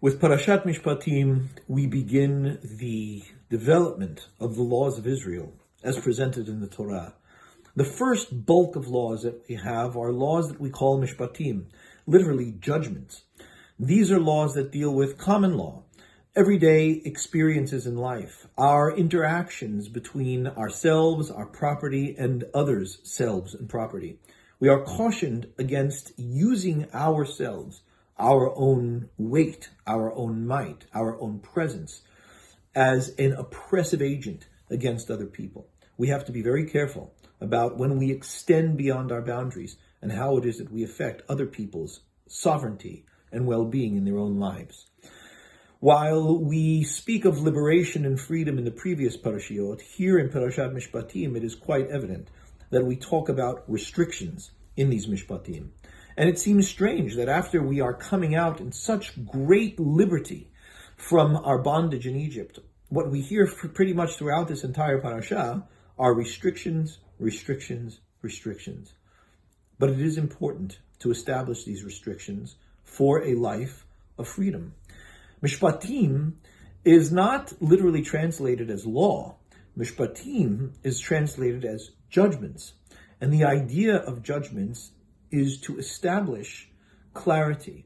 With Parashat Mishpatim, we begin the development of the laws of Israel as presented in the Torah. The first bulk of laws that we have are laws that we call Mishpatim, literally judgments. These are laws that deal with common law, everyday experiences in life, our interactions between ourselves, our property, and others' selves and property. We are cautioned against using ourselves, our own weight, our own might, our own presence, as an oppressive agent against other people. We have to be very careful about when we extend beyond our boundaries and how it is that we affect other people's sovereignty and well-being in their own lives. While we speak of liberation and freedom in the previous parashiot, here in Parashat Mishpatim, it is quite evident that we talk about restrictions in these Mishpatim. And it seems strange that after we are coming out in such great liberty from our bondage in Egypt, what we hear pretty much throughout this entire parasha are restrictions, restrictions, restrictions. But it is important to establish these restrictions for a life of freedom. Mishpatim is not literally translated as law. Mishpatim is translated as judgments. And the idea of judgments is to establish clarity,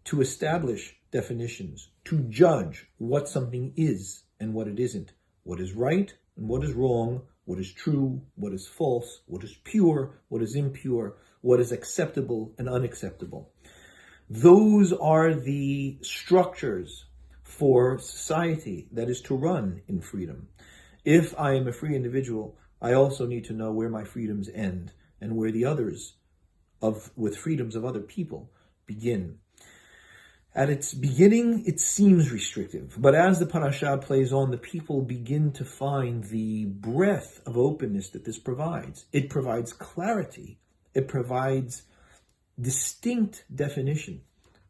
to establish definitions, to judge what something is and what it isn't, what is right and what is wrong, what is true, what is false, what is pure, what is impure, what is acceptable and unacceptable. Those are the structures for society that is to run in freedom. If I am a free individual, I also need to know where my freedoms end and where the others with freedoms of other people begin. At its beginning, it seems restrictive, but as the parasha plays on, the people begin to find the breadth of openness that this provides. It provides clarity. It provides distinct definition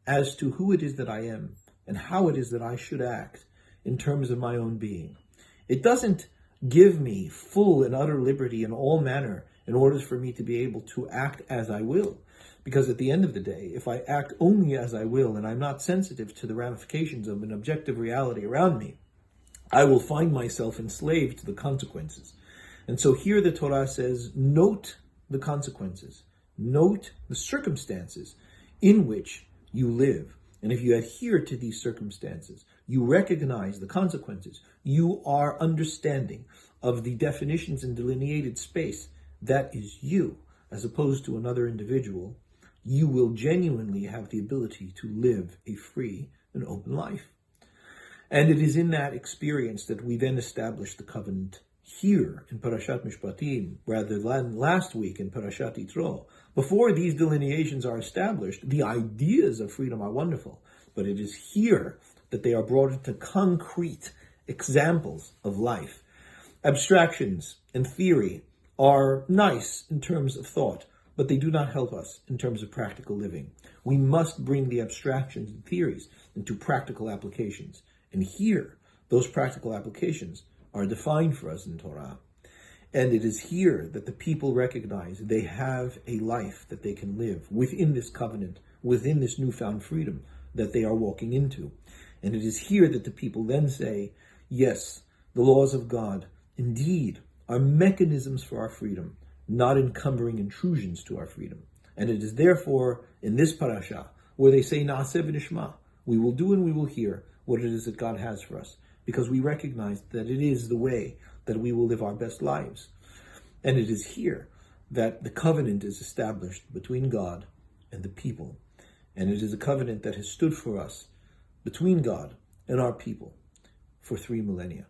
as to who it is that I am and how it is that I should act in terms of my own being. It doesn't give me full and utter liberty in all manner in order for me to be able to act as I will. Because at the end of the day, if I act only as I will and I'm not sensitive to the ramifications of an objective reality around me, I will find myself enslaved to the consequences. And so here the Torah says, note the consequences. Note the circumstances in which you live. And if you adhere to these circumstances, you recognize the consequences, you are understanding of the definitions and delineated space that is you, as opposed to another individual, you will genuinely have the ability to live a free and open life. And it is in that experience that we then establish the covenant here in Parashat Mishpatim, rather than last week in Parashat Yitro. Before these delineations are established, the ideas of freedom are wonderful, but it is here that they are brought into concrete examples of life. Abstractions and theory are nice in terms of thought, but they do not help us in terms of practical living. We must bring the abstractions and theories into practical applications. And here, those practical applications are defined for us in Torah. And it is here that the people recognize they have a life that they can live within this covenant, within this newfound freedom that they are walking into. And it is here that the people then say, yes, the laws of God indeed are mechanisms for our freedom, not encumbering intrusions to our freedom. And it is therefore in this parasha where they say, Na'aseh v'nishma, we will do and we will hear what it is that God has for us, because we recognize that it is the way that we will live our best lives. And it is here that the covenant is established between God and the people. And it is a covenant that has stood for us between God and our people for 3 millennia.